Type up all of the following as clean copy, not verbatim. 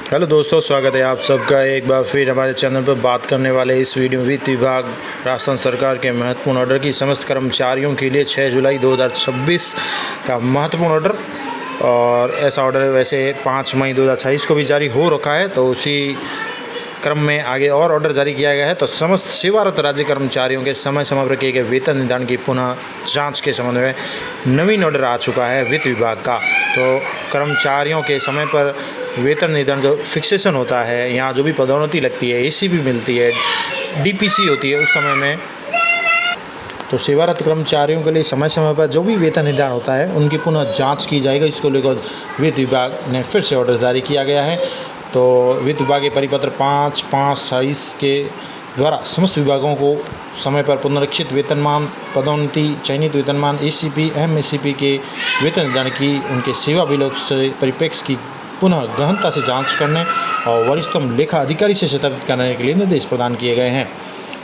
Hello दोस्तों, स्वागत है आप सबका एक बार फिर हमारे चैनल पर। बात करने वाले इस वीडियो में वित्त विभाग राजस्थान सरकार के महत्वपूर्ण ऑर्डर की समस्त कर्मचारियों के लिए 6 जुलाई 2026 का महत्वपूर्ण ऑर्डर। और ऐसा ऑर्डर वैसे 5 मई 2026 को भी जारी हो रखा है, तो उसी क्रम में आगे और ऑर्डर जारी किया गया है। तो समस्त सेवारत राज्य कर्मचारियों के समय समय पर किए गए वेतन निर्धारण की पुनः जांच के संबंध में नवीन ऑर्डर आ चुका है वित्त विभाग का। तो कर्मचारियों के समय पर वेतन निर्धारण जो फिक्सेशन होता है, यहाँ जो भी पदोन्नति लगती है, एसीपी मिलती है, डीपीसी होती है, उस समय में तो सेवारत कर्मचारियों के लिए समय समय पर जो भी वेतन निर्धारण होता है उनकी पुनः जांच की जाएगी। इसको लेकर वित्त विभाग ने फिर से ऑर्डर जारी किया गया है। तो वित्त विभाग के परिपत्र 5/5/27 के द्वारा समस्त विभागों को समय पर पुनरीक्षित वेतनमान, पदोन्नति, चयनित वेतनमान, एसीपी, एमएसीपी के वेतन निर्धारण की उनके सेवा बिलों से परिप्रेक्ष्य की पुनः गहनता से जांच करने और वरिष्ठतम लेखा अधिकारी से सत्यापित करने के लिए निर्देश प्रदान किए गए हैं।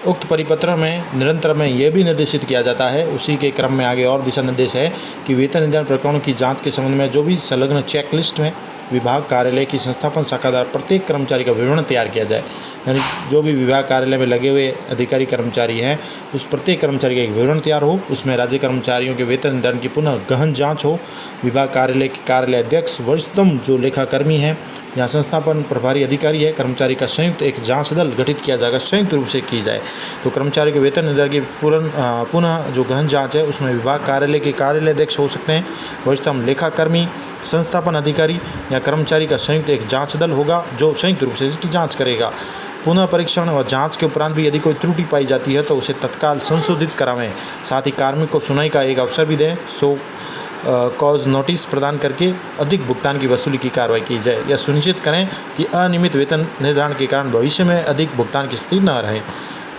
उक्त परिपत्र में निरंतर में यह भी निर्देशित किया जाता है, उसी के क्रम में आगे और दिशा निर्देश है कि वेतन निर्धारण प्रकरणों की जांच के संबंध में जो भी संलग्न चेकलिस्ट में विभाग कार्यालय की संस्थापन शाखा द्वारा प्रत्येक कर्मचारी का विवरण तैयार किया जाए। यानी जो भी विभाग कार्यालय में लगे हुए अधिकारी कर्मचारी हैं, उस प्रत्येक कर्मचारी का एक विवरण तैयार हो, उसमें राज्य कर्मचारियों के वेतन निर्धारण की पुनः गहन जांच हो। विभाग कार्यालय के कार्यालय अध्यक्ष, वरिष्ठतम जो लेखाकर्मी हैं या संस्थापन प्रभारी अधिकारी है, कर्मचारी का संयुक्त एक जांच दल गठित किया जाएगा, संयुक्त रूप से की जाए। तो कर्मचारी के वेतन निर्धारण की पुनः जो गहन जांच है, उसमें विभाग कार्यालय के कार्यालय अध्यक्ष हो सकते हैं, वरिष्ठतम लेखाकर्मी, संस्थापन अधिकारी या कर्मचारी का संयुक्त एक जांच दल होगा जो संयुक्त रूप से इसकी जांच करेगा। पुनः परीक्षण और जांच के उपरांत भी यदि कोई त्रुटि पाई जाती है तो उसे तत्काल संशोधित करावें। साथ ही कार्मिक को सुनवाई का एक अवसर भी दें। कॉज नोटिस प्रदान करके अधिक भुगतान की वसूली की कार्रवाई की जाए। यह सुनिश्चित करें कि अनियमित वेतन निर्धारण के कारण भविष्य में अधिक भुगतान की स्थिति न रहे।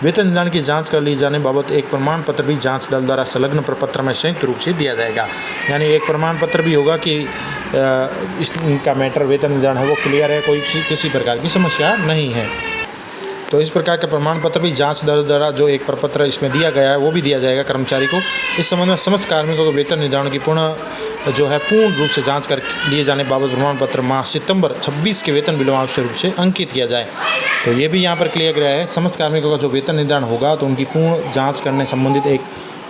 वेतन निर्धारण की जांच कर ली जाने बाबत एक प्रमाण पत्र भी जांच दल द्वारा संलग्न प्रपत्र में संयुक्त रूप से दिया जाएगा। यानी एक प्रमाण पत्र भी होगा कि इसका मैटर वेतन निर्धारण है वो क्लियर है, कोई किसी प्रकार की समस्या नहीं है। तो इस प्रकार का प्रमाण पत्र भी जांच दल द्वारा जो एक प्रपत्र इसमें दिया गया है वो भी दिया जाएगा कर्मचारी को। इस संबंध में समस्त कार्मिकों को वेतन निर्धारण की पूर्ण रूप से जांच कर लिए जाने बाबत प्रमाण पत्र माह सितंबर 26 के वेतन बिलों आवश्यक रूप से अंकित किया जाए। तो ये भी यहाँ पर क्लियर गया है, समस्त कार्मिकों का जो वेतन निर्धारण होगा तो उनकी पूर्ण जाँच करने संबंधित एक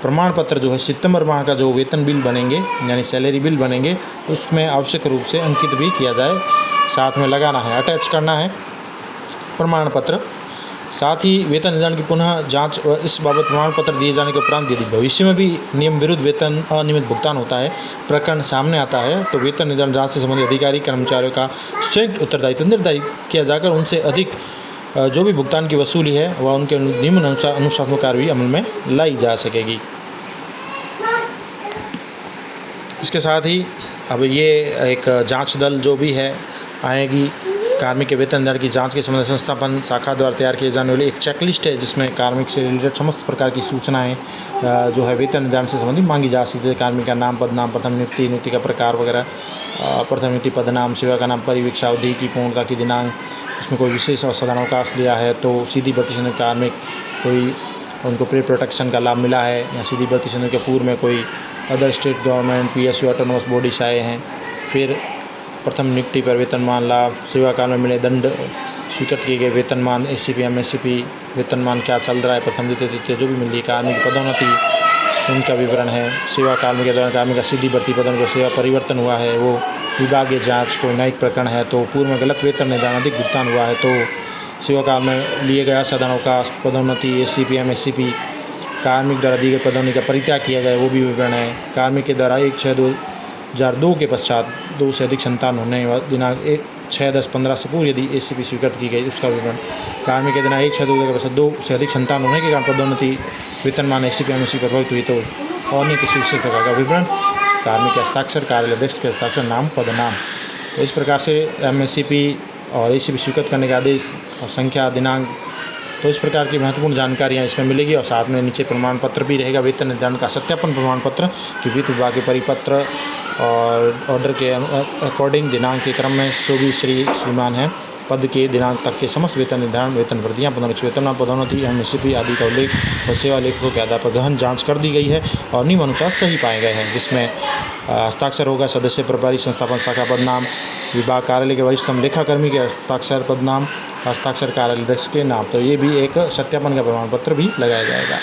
प्रमाण पत्र जो है सितंबर माह का जो वेतन बिल बनेंगे यानी सैलरी बिल बनेंगे, उसमें आवश्यक रूप से अंकित भी किया जाए, साथ में लगाना है, अटैच करना है प्रमाण पत्र। साथ ही वेतन निर्धारण की पुनः जांच व इस बाबत प्रमाण पत्र दिए जाने के उपरांत यदि भविष्य में भी नियम विरुद्ध वेतन अनियमित भुगतान होता है, प्रकरण सामने आता है, तो वेतन निर्धारण जांच से संबंधित अधिकारी कर्मचारियों का संयुक्त उत्तरदायित्व निर्धारित किया जाकर उनसे अधिक जो भी भुगतान की वसूली है वह उनके निम्न अनुशासन कार्रवाई अमल में लाई जा सकेगी। इसके साथ ही अब ये एक जाँच दल जो भी है आएगी, कार्मिक के वेतन निर्धारण की जांच के संबंध में संस्थापन शाखा द्वारा तैयार किए जाने वाली एक चेकलिस्ट है, जिसमें कार्मिक से रिलेटेड समस्त प्रकार की सूचनाएं जो है वेतन निर्धारण से संबंधित मांगी जा सकती है। कार्मिक का नाम, पदनाम, प्रथम नियुक्ति, नियुक्ति का प्रकार वगैरह, प्रथम नियुक्ति पदनाम, सेवा का नाम, परिवीक्षा अवधि की पूर्णता की दिनांक, उसमें कोई विशेष अवसाधारण अवकाश लिया है तो सीधी भर्ती से कार्मिक कोई उनको प्री प्रोटेक्शन का लाभ मिला है या सीधी भर्ती से के पूर्व में कोई other state government PSU autonomous bodies आए हैं। फिर प्रथम नियुक्ति पर वेतनमान लाभ, सेवा काल में मिले दंड, स्वीकृत किए गए वेतनमान, ACP MSCP वेतनमान क्या चल रहा है, प्रथम द्वितीय तृतीय जो भी मिल रही है, कार्मिक पदोन्नति उनका विवरण है, सेवा काल में के दौरान कार्मिक का सीधी भर्ती पदोन्नति सेवा परिवर्तन हुआ है, वो विभागीय जाँच, कोई न्यायिक प्रकरण है तो पूर्व में गलत वेतन निर्धारण अधिक भुगतान हुआ है तो सेवा काल में लिए गया साधारण अवकाश, पदोन्नति, ACP MSCP, कार्मिक द्वारा दी गई पदोन्नति का परित्याग किया गया वो भी विवरण है, कार्मिक के द्वारा 1/6/2002 के पश्चात 2 से अधिक संतान होने दिनांक 1/6/10/15 से पूर्व यदि ACP स्वीकृत की गई उसका विवरण, कार्मिक के दिनांक 1/6/2002 के पश्चात 2 से अधिक संतान होने के कारण पदोन्नति वेतनमान ACP MSCP प्रभावित हुई तो और नहीं किसी विशेष प्रकार का विवरण, कार्मिक के हस्ताक्षर, कार्यालय अध्यक्ष के हस्ताक्षर, नाम, पदनाम। तो इस प्रकार से MSCP और ACP स्वीकृत करने का आदेश और संख्या, दिनांक, तो इस प्रकार की महत्वपूर्ण जानकारियाँ इसमें मिलेगी। और साथ में नीचे प्रमाण पत्र भी रहेगा, वेतन निर्धारण का सत्यापन प्रमाण पत्र कि वित्त विभाग के परिपत्र और ऑर्डर के अकॉर्डिंग दिनांक के क्रम में जो भी श्रीमान हैं पद के दिनांक तक के समस्त वेतन निर्धारण, वेतन वृद्धियाँ, पुनरीक्षित वेतन, पदोन्नति, MSCP आदि का उल्लेख और सेवा लेखकों के आधार पर गहन जांच कर दी गई है और नियमानुसार सही पाए गए हैं, जिसमें हस्ताक्षर होगा सदस्य प्रभारी संस्थापन शाखा पदनाम, विभाग कार्यालय के वरिष्ठ समलेखा कर्मी के हस्ताक्षर पदनाम, हस्ताक्षर कार्यालय अध्यक्ष के नाम। तो ये भी एक सत्यापन का प्रमाण पत्र भी लगाया जाएगा।